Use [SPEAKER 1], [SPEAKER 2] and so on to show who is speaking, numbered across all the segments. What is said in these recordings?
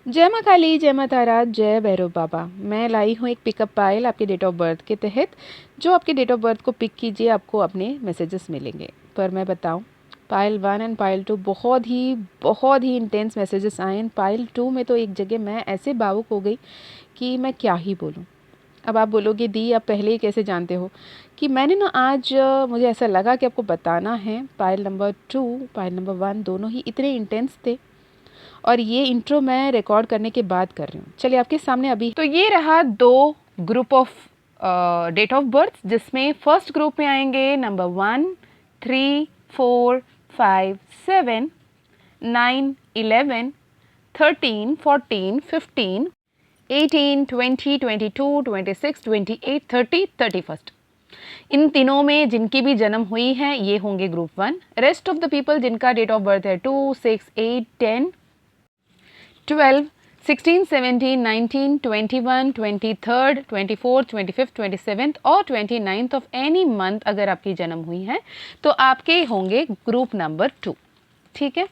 [SPEAKER 1] जय माँ काली, जय माँ तारा, जय भैरव बाबा। मैं लाई हूँ एक पिकअप पायल आपके डेट ऑफ बर्थ के तहत। जो आपके डेट ऑफ बर्थ को पिक कीजिए, आपको अपने मैसेजेस मिलेंगे। पर मैं बताऊँ, पायल 1 एंड पायल 2 बहुत ही इंटेंस मैसेजेस आए हैं। पायल 2 में तो एक जगह मैं ऐसे भावुक हो गई कि मैं क्या ही बोलूँ। अब आप बोलोगे दी, आप पहले ही कैसे जानते हो कि मैंने ना आज मुझे ऐसा लगा कि आपको बताना है। पायल नंबर 2, पायल नंबर 1 दोनों ही इतने इंटेंस थे और ये इंट्रो मैं रिकॉर्ड करने के बाद कर रही हूँ। चलिए आपके सामने अभी तो ये रहा 2 group of date of birth, जिसमें फर्स्ट ग्रुप में आएंगे नंबर 1, 3, 4, 5, 7, 9, 11, 13, 14, 15, 18, 20, 22, 26, 28, 30, 31st। इन तीनों में जिनकी भी जन्म हुई है ये होंगे group 1। Rest of the people जिनका डेट ऑफ बर्थ है 2, 6, 8, 10, 12, 16, 17, 19, 21, 23rd, 24th, 25th, 27th और 29th ऑफ एनी मंथ अगर आपकी जन्म हुई है तो आपके होंगे ग्रुप नंबर 2। ठीक है,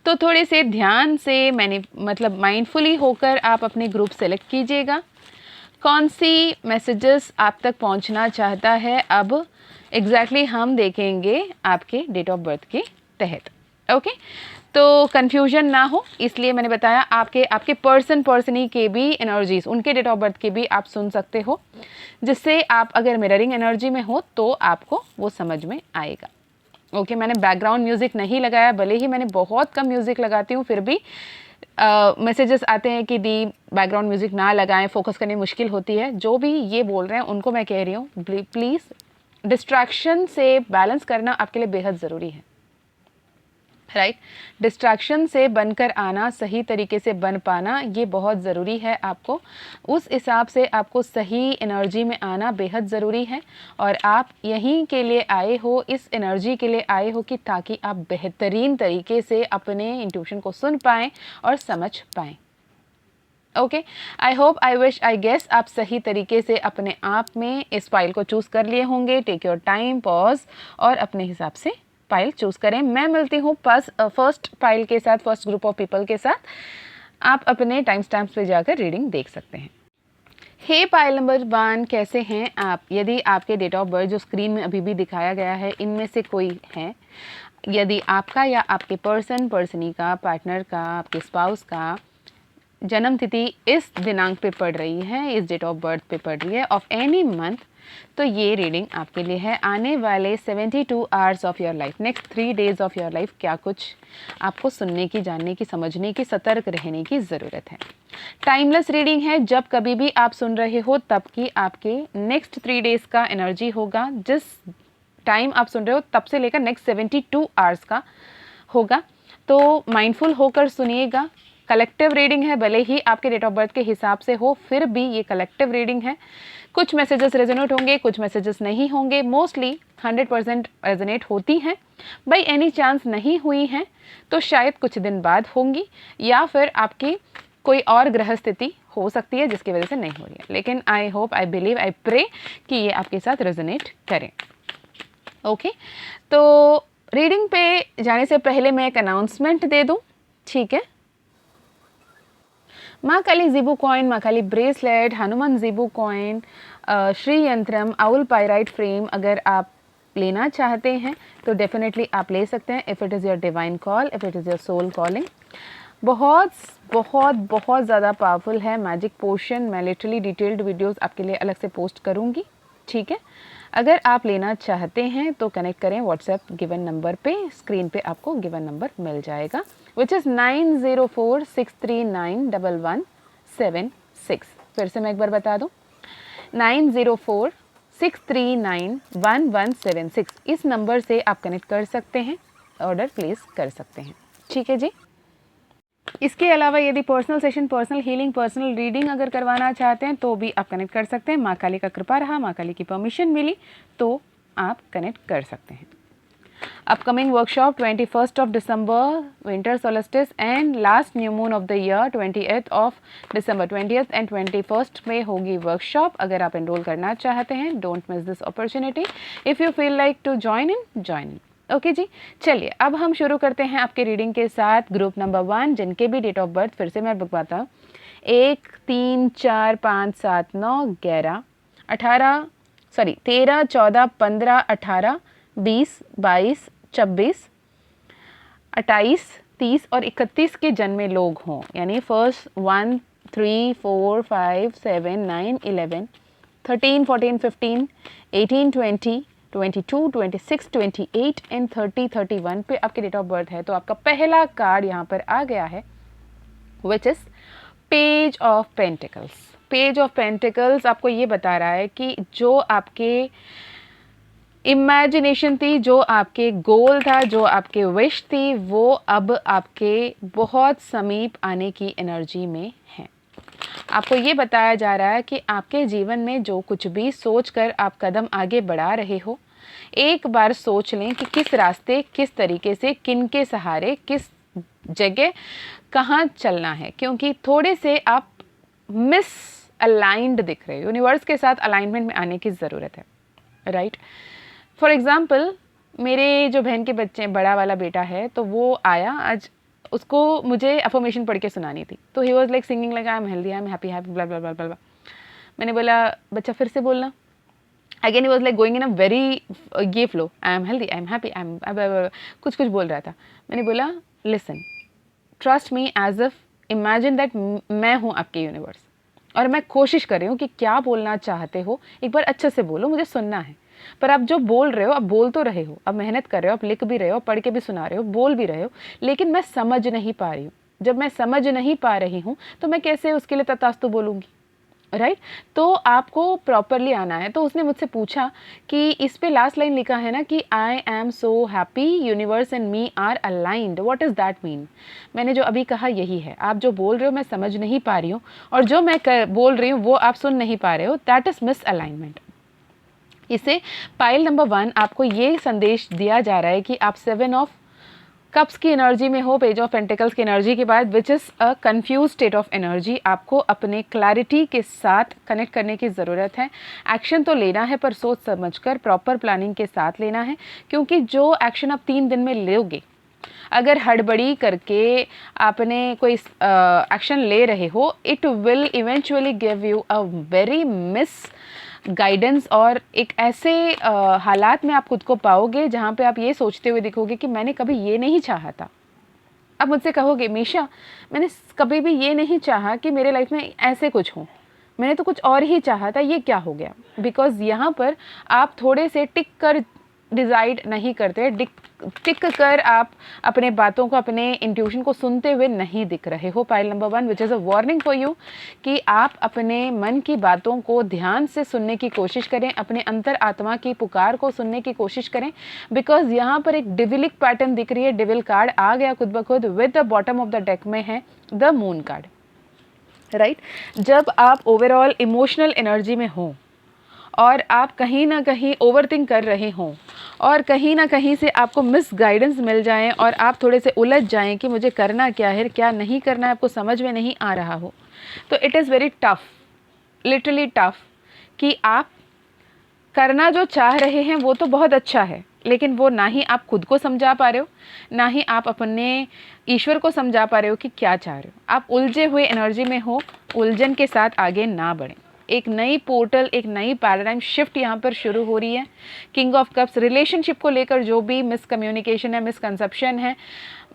[SPEAKER 1] तो थोड़े से ध्यान से माइंडफुली होकर आप अपने ग्रुप सेलेक्ट कीजिएगा। कौन सी मैसेजेस आप तक पहुंचना चाहता है अब एग्जैक्टली हम देखेंगे आपके डेट ऑफ बर्थ के तहत। ओके, तो कन्फ्यूजन ना हो इसलिए मैंने बताया आपके पर्सनी के भी एनर्जीज, उनके डेट ऑफ बर्थ के भी आप सुन सकते हो, जिससे आप अगर मिररिंग एनर्जी में हो तो आपको वो समझ में आएगा। ओके, मैंने बैकग्राउंड म्यूज़िक नहीं लगाया, भले ही मैंने बहुत कम म्यूज़िक लगाती हूँ, फिर भी मैसेजेस आते हैं कि दी बैकग्राउंड म्यूज़िक ना लगाएं, फोकस करनी मुश्किल होती है। जो भी ये बोल रहे हैं उनको मैं कह रही हूँ, प्लीज़ डिस्ट्रैक्शन से बैलेंस करना आपके लिए बेहद ज़रूरी है। राइट, डिस्ट्रैक्शन से बनकर आना, सही तरीके से बन पाना, ये बहुत ज़रूरी है। आपको उस हिसाब से आपको सही एनर्जी में आना बेहद ज़रूरी है। और आप यहीं के लिए आए हो, इस एनर्जी के लिए आए हो कि ताकि आप बेहतरीन तरीके से अपने इंट्यूशन को सुन पाएँ और समझ पाएँ। Okay, I hope, I wish, I guess आप सही तरीके से अपने आप में इस फाइल को चूज़ कर लिए होंगे। टेक योर टाइम, पॉज और अपने हिसाब से फाइल चूज़ करें। मैं मिलती हूँ फर्स्ट फाइल के साथ, फर्स्ट ग्रुप ऑफ पीपल के साथ। आप अपने टाइम स्टैम्प्स पे जाकर रीडिंग देख सकते हैं। हे पाइल नंबर 1, कैसे हैं आप? यदि आपके डेट ऑफ बर्थ जो स्क्रीन में अभी भी दिखाया गया है, इनमें से कोई है, यदि आपका या आपके पर्सनी का, पार्टनर का, आपके स्पाउस का जन्म तिथि इस दिनांक पे पड़ रही है, इस डेट ऑफ बर्थ पे पड़ रही है ऑफ एनी मंथ, तो ये रीडिंग आपके लिए है। आने वाले 72 hours of your life, next 3 days of your life, क्या कुछ आपको सुनने की, जानने की, समझने की, सतर्क रहने की ज़रूरत है। टाइमलेस रीडिंग है, जब कभी भी आप सुन रहे हो तब की आपके नेक्स्ट 3 डेज का एनर्जी होगा। जिस टाइम आप सुन रहे हो तब से लेकर नेक्स्ट 72 आवर्स का होगा, तो माइंडफुल होकर सुनिएगा। कलेक्टिव रीडिंग है, भले ही आपके डेट ऑफ बर्थ के हिसाब से हो, फिर भी ये कलेक्टिव रीडिंग है। कुछ मैसेजेस रेजोनेट होंगे, कुछ मैसेजेस नहीं होंगे। मोस्टली 100% रेजोनेट होती हैं। बाई एनी चांस नहीं हुई हैं तो शायद कुछ दिन बाद होंगी, या फिर आपकी कोई और ग्रह स्थिति हो सकती है जिसकी वजह से नहीं हो रही है। लेकिन I hope, I believe, I pray कि ये आपके साथ रेजोनेट करें। ओके, तो रीडिंग पे जाने से पहले मैं एक अनाउंसमेंट दे दूं, ठीक है? माँ काली ज़ीबू कॉइन, माँ Kali bracelet, Hanuman Zibu coin, Shri yantram, owl pyrite frame अगर आप लेना चाहते हैं तो डेफिनेटली आप ले सकते हैं। If it is your divine call, if it is your soul calling. बहुत बहुत बहुत ज़्यादा पावरफुल है मैजिक पोशन। मैं लिटरली डिटेल्ड वीडियोस आपके लिए अलग से पोस्ट करूँगी, ठीक है? अगर आप लेना चाहते हैं तो कनेक्ट करें व्हाट्सएप गिवन नंबर पे, स्क्रीन पे आपको गिवन नंबर मिल जाएगा, विच इज़ 9046391176। फिर से मैं एक बार बता दूं, 9046391176। इस नंबर से आप कनेक्ट कर सकते हैं, ऑर्डर प्लेस कर सकते हैं, ठीक है जी? इसके अलावा यदि personal session, personal healing, personal reading अगर करवाना चाहते हैं तो भी आप कनेक्ट कर सकते हैं। माँ काली का कृपा रहा, माँ काली की परमिशन मिली तो आप कनेक्ट कर सकते हैं। Upcoming workshop 21st of December, winter solstice and last new moon of the year 28th of December, 20th and 21st में होगी वर्कशॉप। अगर आप एनरोल करना चाहते हैं, don't miss this opportunity. If you feel like to join in, join in. Okay जी, चलिए अब हम शुरू करते हैं आपके रीडिंग के साथ ग्रुप नंबर 1, जिनके भी डेट ऑफ बर्थ फिर से मैं बताता हूँ 1, 3, 4, 5, 7, 9, 11, 18, सॉरी 13, 14, 15, 18, 20, 22, 26, 28, 30 और 31 के जन्मे लोग हों, यानी फर्स्ट 1, 3, 4, 5, 7, 9, 11, 13, 14, 15, 18, 20, 22, 26, 28 एंड 30, 31 पे आपके डेट ऑफ बर्थ है। तो आपका पहला कार्ड यहाँ पर आ गया है which is page of pentacles. Page of pentacles आपको ये बता रहा है कि जो आपके इमेजिनेशन थी, जो आपके गोल था, जो आपके विश थी, वो अब आपके बहुत समीप आने की एनर्जी में है। आपको ये बताया जा रहा है कि आपके जीवन में जो कुछ भी सोचकर आप कदम आगे बढ़ा रहे हो, एक बार सोच लें कि किस रास्ते, किस तरीके से, किन के सहारे, किस जगह, कहाँ चलना है, क्योंकि थोड़े से आप मिस अलाइंड दिख रहे हो। यूनिवर्स के साथ अलाइनमेंट में आने की ज़रूरत है, राइट। फॉर एग्ज़ाम्पल, मेरे जो बहन के बच्चे, बड़ा वाला बेटा है, तो वो आया आज, उसको मुझे अफर्मेशन पढ़ के सुनानी थी, तो he was like singing like I am healthy, I am happy happy blah blah blah blah. मैंने बोला बच्चा फिर से बोलना। Again he was like going in a very ये flow, I am healthy, I am happy, I am कुछ कुछ बोल रहा था। मैंने बोला listen, trust me as if imagine that मैं हूँ आपके यूनिवर्स और मैं कोशिश कर रही हूँ कि क्या बोलना चाहते हो एक बार अच्छे से बोलो, मुझे सुनना है। पर आप जो बोल रहे हो, आप बोल तो रहे हो, आप मेहनत कर रहे हो, आप लिख भी रहे हो, पढ़ के भी सुना रहे हो, बोल भी रहे हो, लेकिन मैं समझ नहीं पा रही हूँ। जब मैं समझ नहीं पा रही हूँ तो मैं कैसे उसके लिए तथास्तु बोलूँगी, राइट। तो आपको प्रॉपरली आना है। तो उसने मुझसे पूछा कि इस पे लास्ट लाइन लिखा है ना कि I am so happy, universe and me are aligned, what is that mean. मैंने जो अभी कहा यही है, आप जो बोल रहे हो मैं समझ नहीं पा रही हूँ, और जो मैं बोल रही हूँ वो आप सुन नहीं पा रहे हो, दैट इज़ मिस अलाइनमेंट। इसे पाइल नंबर 1 आपको ये संदेश दिया जा रहा है कि आप 7 ऑफ कप्स की एनर्जी में हो, पेज ऑफ पेंटिकल्स की एनर्जी के बाद, which is a confuse state of energy. आपको अपने क्लैरिटी के साथ कनेक्ट करने की ज़रूरत है। एक्शन तो लेना है, पर सोच समझकर प्रॉपर प्लानिंग के साथ लेना है, क्योंकि जो एक्शन आप 3 दिन में लोगे, अगर हड़बड़ी करके आपने कोई एक्शन ले रहे हो, it will eventually give you a very miss guidance, और एक ऐसे हालात में आप खुद को पाओगे जहाँ पे आप ये सोचते हुए दिखोगे कि मैंने कभी ये नहीं चाहा था। अब मुझसे कहोगे मीशा, मैंने कभी भी ये नहीं चाहा कि मेरे लाइफ में ऐसे कुछ हो, मैंने तो कुछ और ही चाहा था, ये क्या हो गया। बिकॉज यहाँ पर आप थोड़े से टिक कर डिसाइड नहीं करते, टिक कर आप अपने बातों को, अपने इंट्यूशन को सुनते हुए नहीं दिख रहे हो। Pile number 1 which is a warning for you कि आप अपने मन की बातों को ध्यान से सुनने की कोशिश करें, अपने अंतर आत्मा की पुकार को सुनने की कोशिश करें। बिकॉज यहाँ पर एक डिविलिक पैटर्न दिख रही है, डिविल कार्ड आ गया खुद ब खुद, with the bottom of the deck में है द मून कार्ड, राइट। जब आप ओवरऑल इमोशनल एनर्जी में हो और आप कहीं ना कहीं ओवरथिंक कर रहे हों, और कहीं ना कहीं से आपको मिस गाइडेंस मिल जाए और आप थोड़े से उलझ जाएं कि मुझे करना क्या है, क्या नहीं करना है, आपको समझ में नहीं आ रहा हो, तो it is very tough, literally tough, कि आप करना जो चाह रहे हैं वो तो बहुत अच्छा है, लेकिन वो ना ही आप खुद को समझा पा रहे हो, ना ही आप अपने ईश्वर को समझा पा रहे हो कि क्या चाह रहे हो। आप उलझे हुए एनर्जी में हो, उलझन के साथ आगे ना बढ़ें। एक नई पोर्टल, एक नई पैराडाइम शिफ्ट यहाँ पर शुरू हो रही है। किंग ऑफ कप्स, रिलेशनशिप को लेकर जो भी मिसकम्युनिकेशन है, मिसकंसेप्शन है,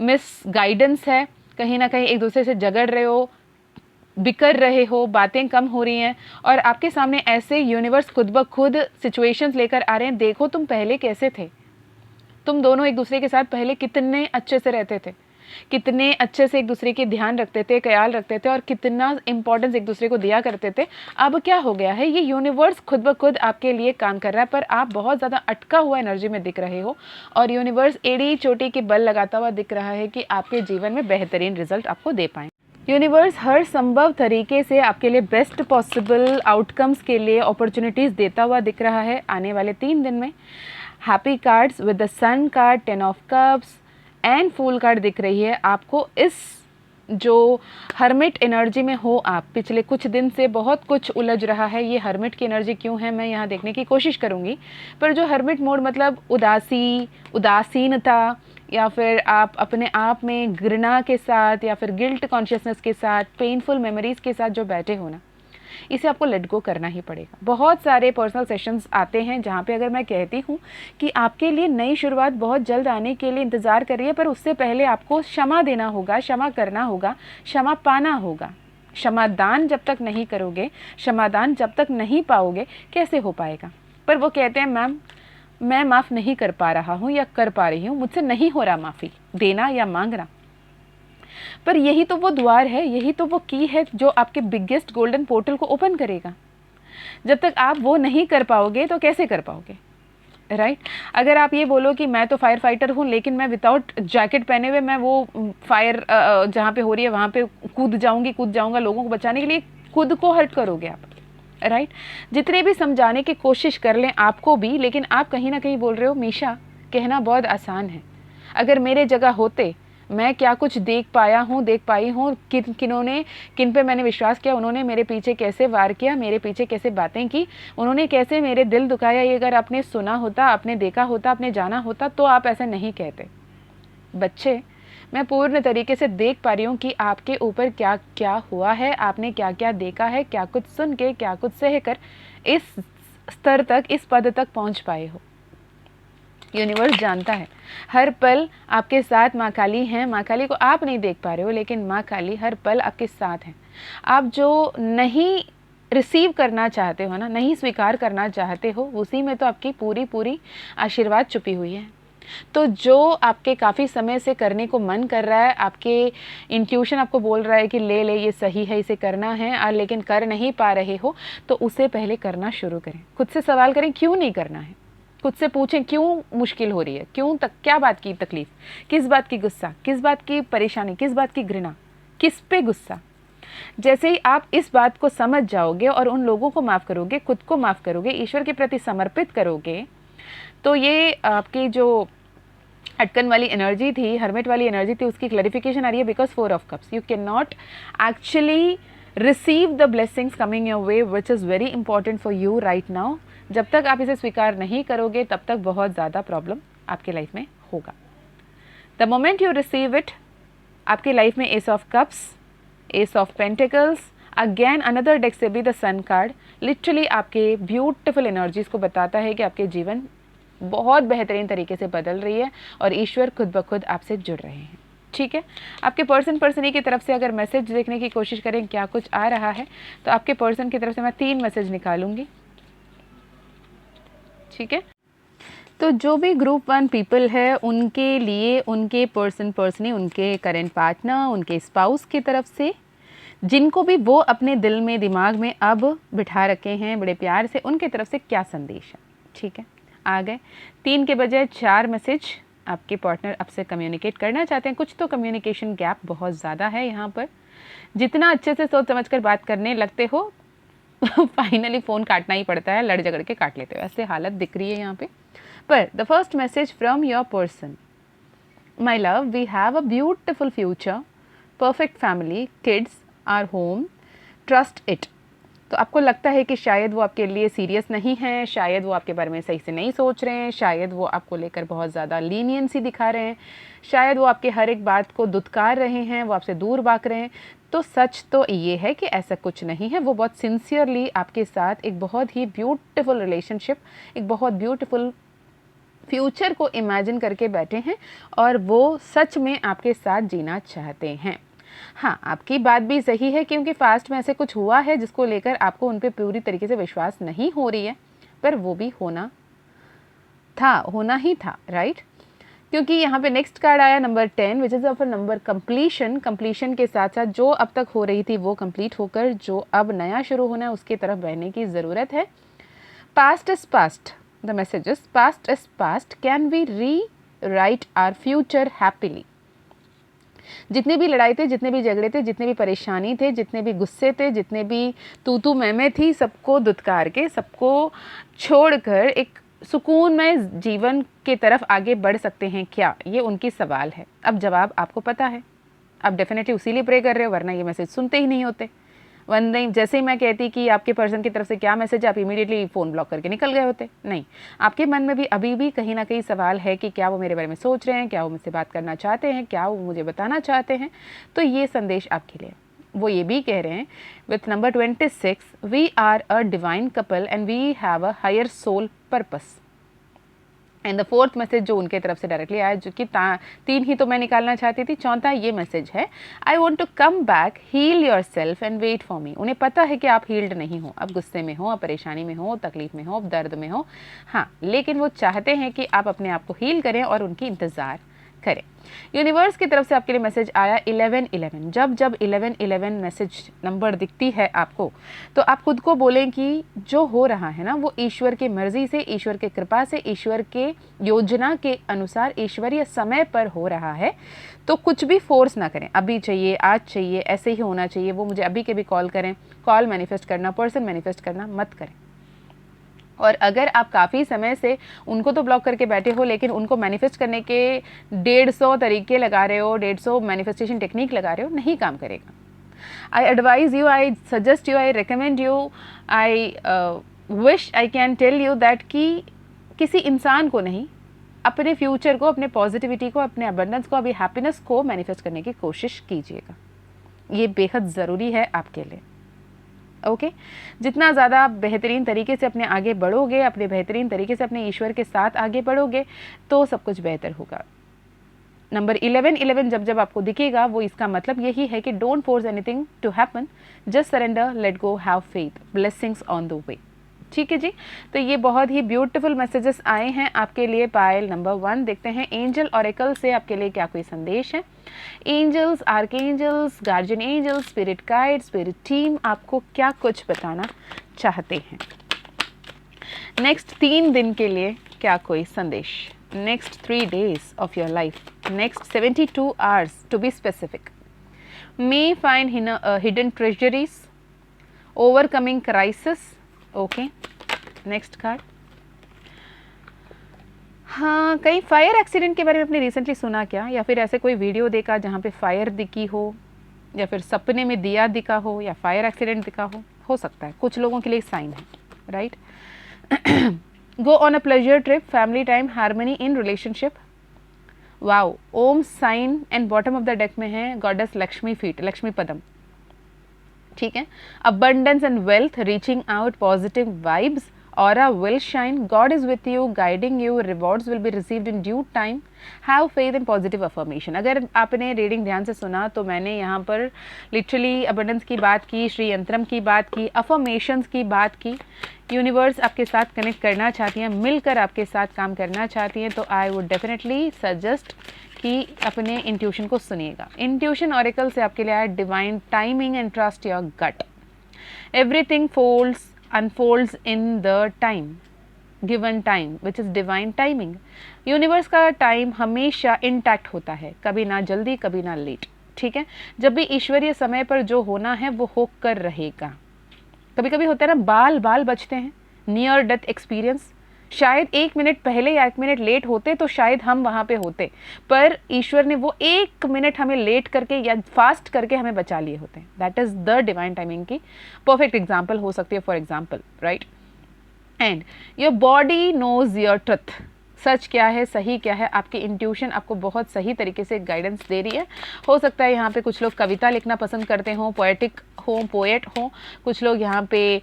[SPEAKER 1] मिस गाइडेंस है, कहीं ना कहीं एक दूसरे से झगड़ रहे हो, बिकर रहे हो, बातें कम हो रही हैं, और आपके सामने ऐसे यूनिवर्स खुद ब खुद सिचुएशंस लेकर आ रहे हैं। देखो तुम पहले कैसे थे, तुम दोनों एक दूसरे के साथ पहले कितने अच्छे से रहते थे, कितने अच्छे से एक दूसरे के ध्यान रखते थे, ख्याल रखते थे, और कितना इंपॉर्टेंस एक दूसरे को दिया करते थे। अब क्या हो गया है, ये यूनिवर्स खुद ब खुद आपके लिए काम कर रहा है, पर आप बहुत ज़्यादा अटका हुआ एनर्जी में दिख रहे हो, और यूनिवर्स एड़ी चोटी की बल लगाता हुआ दिख रहा है कि आपके जीवन में बेहतरीन रिजल्ट आपको दे पाएँ। यूनिवर्स हर संभव तरीके से आपके लिए बेस्ट पॉसिबल आउटकम्स के लिए अपॉर्चुनिटीज़ देता हुआ दिख रहा है आने वाले 3 दिन में। Happy cards with the sun card, 10 of cups and fool card दिख रही है। आपको इस जो हर्मिट एनर्जी में हो आप, पिछले कुछ दिन से बहुत कुछ उलझ रहा है, ये हर्मिट की एनर्जी क्यों है मैं यहाँ देखने की कोशिश करूँगी। पर जो हर्मिट मोड मतलब उदासीनता, या फिर आप अपने आप में घृणा के साथ या फिर गिल्ट कॉन्शियसनेस के साथ, पेनफुल मेमोरीज के साथ जो बैठे हो ना, इसे आपको लेट गो करना ही पड़ेगा। बहुत सारे पर्सनल सेशंस आते हैं जहाँ पे अगर मैं कहती हूँ कि आपके लिए नई शुरुआत बहुत जल्द आने के लिए इंतज़ार करिए, पर उससे पहले आपको क्षमा देना होगा, क्षमा करना होगा, क्षमा पाना होगा। क्षमादान जब तक नहीं करोगे, क्षमादान जब तक नहीं पाओगे, कैसे हो पाएगा। पर वो कहते हैं मैम मैं माफ़ नहीं कर पा रहा हूँ या कर पा रही हूँ, मुझसे नहीं हो रहा माफ़ी देना या मांगना। पर यही तो वो द्वार है, यही तो वो की है जो आपके बिगेस्ट गोल्डन पोर्टल को ओपन करेगा। जब तक आप वो नहीं कर पाओगे तो कैसे कर पाओगे, राइट। अगर आप ये बोलो कि मैं तो फायर फाइटर हूँ लेकिन मैं विदाउट जैकेट पहने हुए मैं वो फायर जहाँ पे हो रही है वहाँ पे कूद जाऊँगा लोगों को बचाने के लिए, खुद को हर्ट करोगे आप, राइट। जितने भी समझाने की कोशिश कर लें आपको भी, लेकिन आप कहीं ना कहीं बोल रहे हो मीशा कहना बहुत आसान है, अगर मेरे जगह होते मैं क्या कुछ देख पाई हूँ, किन पे मैंने विश्वास किया, उन्होंने मेरे पीछे कैसे वार किया, मेरे पीछे कैसे बातें की, उन्होंने कैसे मेरे दिल दुखाया। ये अगर आपने सुना होता, आपने देखा होता, आपने जाना होता तो आप ऐसा नहीं कहते। बच्चे, मैं पूर्ण तरीके से देख पा रही हूँ कि आपके ऊपर क्या क्या हुआ है, आपने क्या क्या देखा है, क्या कुछ सुन के, क्या कुछ सह कर इस स्तर तक, इस पद तक पहुँच पाए हो। यूनिवर्स जानता है, हर पल आपके साथ माँ काली हैं। माँ काली को आप नहीं देख पा रहे हो, लेकिन माँ काली हर पल आपके साथ हैं। आप जो नहीं रिसीव करना चाहते हो ना, नहीं स्वीकार करना चाहते हो, उसी में तो आपकी पूरी पूरी आशीर्वाद छुपी हुई है। तो जो आपके काफ़ी समय से करने को मन कर रहा है, आपके इंट्यूशन आपको बोल रहा है कि ले ये सही है, इसे करना है, और लेकिन कर नहीं पा रहे हो, तो उसे पहले करना शुरू करें। खुद से सवाल करें क्यों नहीं करना है, खुद से पूछें क्यों मुश्किल हो रही है, क्यों तक, क्या बात की तकलीफ, किस बात की गुस्सा, किस बात की परेशानी, किस बात की घृणा, किस पे गुस्सा। जैसे ही आप इस बात को समझ जाओगे और उन लोगों को माफ़ करोगे, खुद को माफ़ करोगे, ईश्वर के प्रति समर्पित करोगे, तो ये आपकी जो अटकन वाली एनर्जी थी, हर्मिट वाली एनर्जी थी, उसकी क्लैरिफिकेशन आ रही है। Because 4 of cups, you can not actually receive the blessings coming your way, which is very important for you right now. जब तक आप इसे स्वीकार नहीं करोगे तब तक बहुत ज़्यादा प्रॉब्लम आपके लाइफ में होगा। The moment you receive it, आपकी लाइफ में S of cups, S of pentacles, again another deck से भी द सन कार्ड, लिटरली आपके ब्यूटिफुल एनर्जीज को बताता है कि आपके जीवन बहुत बेहतरीन तरीके से बदल रही है और ईश्वर खुद ब खुद आपसे जुड़ रहे हैं। ठीक है, आपके पर्सन की तरफ से अगर मैसेज देखने की कोशिश करें क्या कुछ आ रहा है, तो आपके पर्सन की तरफ से मैं 3 मैसेज निकालूंगी। ठीक है, तो जो भी ग्रुप 1 पीपल है उनके लिए उनके पर्सनली उनके करेंट पार्टनर, उनके स्पाउस की तरफ से, जिनको भी वो अपने दिल में दिमाग में अब बिठा रखे हैं बड़े प्यार से, उनके तरफ से क्या संदेश है। ठीक है, आ गए 3 के बजाय 4 मैसेज। आपके पार्टनर आपसे कम्युनिकेट करना चाहते हैं, कुछ तो कम्युनिकेशन गैप बहुत ज़्यादा है यहाँ पर। जितना अच्छे से सोच समझ कर बात करने लगते हो फाइनली फ़ोन काटना ही पड़ता है, लड़ झगड़ के काट लेते हो, ऐसे हालत दिख रही है यहाँ पे। पर the first message from your person, my love, we have a beautiful future, perfect family, kids, our home, trust it. तो आपको लगता है कि शायद वो आपके लिए सीरियस नहीं है, शायद वो आपके बारे में सही से नहीं सोच रहे हैं, शायद वो आपको लेकर बहुत ज़्यादा लीनियंसी दिखा रहे हैं, शायद वो आपके हर एक बात को दुत्कार रहे हैं, वो आपसे दूर भाग रहे हैं। तो सच तो ये है कि ऐसा कुछ नहीं है, वो बहुत सिंसियरली आपके साथ एक बहुत ही ब्यूटीफुल रिलेशनशिप, एक बहुत ब्यूटीफुल फ्यूचर को इमेजिन करके बैठे हैं और वो सच में आपके साथ जीना चाहते हैं। हाँ, आपकी बात भी सही है, क्योंकि फास्ट में ऐसे कुछ हुआ है जिसको लेकर आपको उन पे पूरी तरीके से विश्वास नहीं हो रही है, पर वो भी होना ही था, राइट। क्योंकि यहाँ पे नेक्स्ट कार्ड आया number 10, which is of a number completion. Completion के साथ साथ जो अब तक हो रही थी वो कंप्लीट होकर जो अब नया शुरू होना है उसकी तरफ बढ़ने की ज़रूरत है। Past is past, the messages, past is past, can we rewrite our future happily. जितने भी लड़ाई थे, जितने भी झगड़े थे, जितने भी परेशानी थे, जितने भी गुस्से थे, जितने भी तू मैं थी, सबको दुत्कार के, सबको छोड़कर एक सुकूनमय जीवन के तरफ आगे बढ़ सकते हैं क्या, ये उनकी सवाल है। अब जवाब आपको पता है, आप डेफिनेटली उसी लिए प्रे कर रहे हो, वरना ये मैसेज सुनते ही नहीं होते। वरना जैसे ही मैं कहती कि आपके पर्सन की तरफ से क्या मैसेज है, आप इमीडिएटली फ़ोन ब्लॉक करके निकल गए होते। नहीं, आपके मन में भी अभी भी कहीं ना कहीं सवाल है कि क्या वो मेरे बारे में सोच रहे हैं, क्या वो मुझसे बात करना चाहते हैं, क्या वो मुझे बताना चाहते हैं। तो ये संदेश आपके लिए। वो ये भी कह रहे हैं with number 26, we are a divine couple and we have a higher soul purpose. And the fourth message जो उनके तरफ से डायरेक्टली आया, जो कि 3 ही तो मैं निकालना चाहती थी, चौथा ये मैसेज है, I want to come back, heal yourself and wait for me. उन्हें पता है कि आप हील्ड नहीं हो, आप गुस्से में हो, आप परेशानी में हो, तकलीफ में हो, दर्द में हो, हाँ, लेकिन वो चाहते हैं कि आप अपने आप को हील करें और उनकी इंतज़ार करें। यूनिवर्स की तरफ से आपके लिए मैसेज आया 1111। जब जब 1111 मैसेज नंबर दिखती है आपको, तो आप खुद को बोलें कि जो हो रहा है ना, वो ईश्वर की मर्जी से, ईश्वर के कृपा से, ईश्वर के योजना के अनुसार, ईश्वरीय समय पर हो रहा है। तो कुछ भी फोर्स ना करें, अभी चाहिए, आज चाहिए, ऐसे ही होना चाहिए, वो मुझे अभी के भी कॉल करें, कॉल मैनिफेस्ट करना, पर्सन मैनिफेस्ट करना मत करें। और अगर आप काफ़ी समय से उनको तो ब्लॉक करके बैठे हो, लेकिन उनको मैनिफेस्ट करने के 150 तरीके लगा रहे हो, 150 मैनिफेस्टेशन टेक्निक लगा रहे हो, नहीं काम करेगा। I advise you, I suggest you, I recommend you, I wish I can tell you that कि किसी इंसान को नहीं, अपने फ्यूचर को, अपने पॉजिटिविटी को, अपने अबंडेंस को, अभी हैप्पीनेस को मैनिफेस्ट करने की कोशिश कीजिएगा। ये बेहद ज़रूरी है आपके लिए। ओके जितना ज़्यादा आप बेहतरीन तरीके से अपने आगे बढ़ोगे, अपने बेहतरीन तरीके से अपने ईश्वर के साथ आगे बढ़ोगे, तो सब कुछ बेहतर होगा। नंबर 1111 जब जब आपको दिखेगा, वो इसका मतलब यही है कि don't force anything to happen, just surrender, let go, have faith, blessings on the way. ठीक है जी, तो ये बहुत ही ब्यूटीफुल मैसेजेस आए हैं आपके लिए पायल नंबर 1। देखते हैं एंजल ऑरेकल से आपके लिए क्या कोई संदेश है। Angels, archangels, guardian angels, spirit guide, spirit team आपको क्या कुछ बताना चाहते हैं नेक्स्ट 3 दिन के लिए, क्या कोई संदेश, next 3 days of your life, next 72 hours to be specific, may find hidden treasuries, overcoming crisis। Okay next card. हाँ, कहीं फायर एक्सीडेंट के बारे में आपने रिसेंटली सुना क्या, या फिर ऐसे कोई वीडियो देखा जहाँ पे फायर दिखी हो, या फिर सपने में दिया दिखा हो, या फायर एक्सीडेंट दिखा हो सकता है, कुछ लोगों के लिए साइन है, right. Go on a pleasure trip, family time, harmony in relationship. Wow, Om sign and bottom of the deck में है गॉडेस लक्ष्मी फीट, लक्ष्मी पदम, ठीक है। Abundance and wealth, reaching out, positive vibes, aura will shine, God is with you, guiding you, rewards will be received in due time, have faith and positive affirmation। अगर आपने reading ध्यान से सुना तो मैंने यहाँ पर लिटरली अबंडेंस की बात की, श्री यंत्रम की बात की, अफर्मेशंस की बात की। यूनिवर्स आपके साथ कनेक्ट करना चाहती हैं, मिलकर आपके साथ काम करना चाहती हैं, तो आई वुड डेफिनेटली सजेस्ट कि अपने इंट्यूशन को सुनिएगा। इंट्यूशन ऑरेकल से आपके लिए आया divine timing and trust your gut, everything folds unfolds in the time, given time, which is divine timing। Universe का टाइम हमेशा इंटैक्ट होता है, कभी ना जल्दी, कभी ना लेट, ठीक है। जब भी ईश्वरीय समय पर जो होना है वो होकर रहेगा। कभी कभी होता है ना, बाल बाल बचते हैं, नियर डेथ एक्सपीरियंस, शायद 1 मिनट पहले या 1 मिनट लेट होते तो शायद हम वहाँ पे होते, पर ईश्वर ने वो 1 मिनट हमें लेट करके या फास्ट करके हमें बचा लिए होते हैं। That is the divine timing की परफेक्ट एग्जाम्पल हो सकती है, for example, right. And your body knows your truth, सच क्या है, सही क्या है, आपकी इंट्यूशन आपको बहुत सही तरीके से गाइडेंस दे रही है। हो सकता है यहाँ पे कुछ लोग कविता लिखना पसंद करते हों, पोएटिक हो, पोएट हो, कुछ लोग यहाँ पे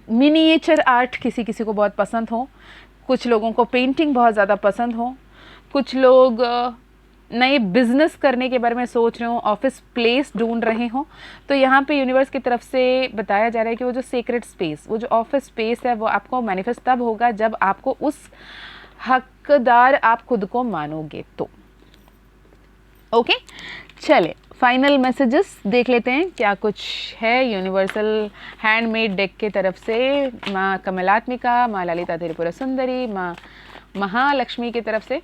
[SPEAKER 1] मिनिएचर आर्ट किसी किसी को बहुत पसंद हो, कुछ लोगों को पेंटिंग बहुत ज़्यादा पसंद हो, कुछ लोग नए बिजनेस करने के बारे में सोच रहे हो, ऑफिस प्लेस ढूंढ रहे हो। तो यहाँ पे यूनिवर्स की तरफ से बताया जा रहा है कि वो जो सीक्रेट स्पेस, वो जो ऑफिस स्पेस है, वो आपको मैनिफेस्ट तब होगा जब आपको उस हकदार आप खुद को मानोगे तो। ओके चले, फाइनल मैसेजेस देख लेते हैं क्या कुछ है यूनिवर्सल हैंडमेड डेक के तरफ से, माँ कमलात्मिका, माँ ललिता त्रिपुरा सुंदरी, माँ महालक्ष्मी की तरफ से।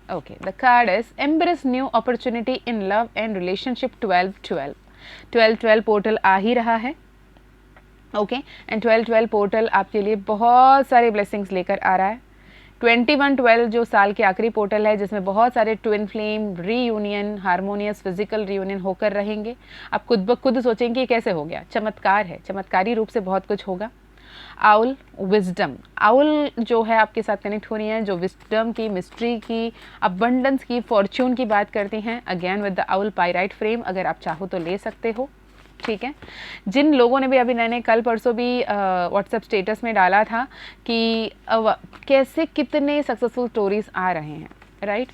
[SPEAKER 1] Okay, the card is embrace new opportunity in love and relationship 12-12 portal आ ही रहा है। ओके। एंड 12-12 पोर्टल आपके लिए बहुत सारे ब्लेसिंग्स लेकर आ रहा है। 21-12 जो साल के आखिरी पोर्टल है, जिसमें बहुत सारे twin flame reunion, harmonious physical reunion होकर रहेंगे। आप खुद ब खुद सोचेंगे कि कैसे हो गया, चमत्कार है, चमत्कारी रूप से बहुत कुछ होगा। आउल विजडम, आउल जो है आपके साथ कनेक्ट हो रही है, जो विजडम की, मिस्ट्री की, अबंडेंस की, फॉर्च्यून की बात करती हैं। Again with the owl pyrite frame, अगर आप चाहो तो ले सकते हो, ठीक है। जिन लोगों ने भी अभी मैंने कल परसों भी व्हाट्सएप स्टेटस में डाला था कि कैसे कितने सक्सेसफुल स्टोरीज आ रहे हैं, राइट।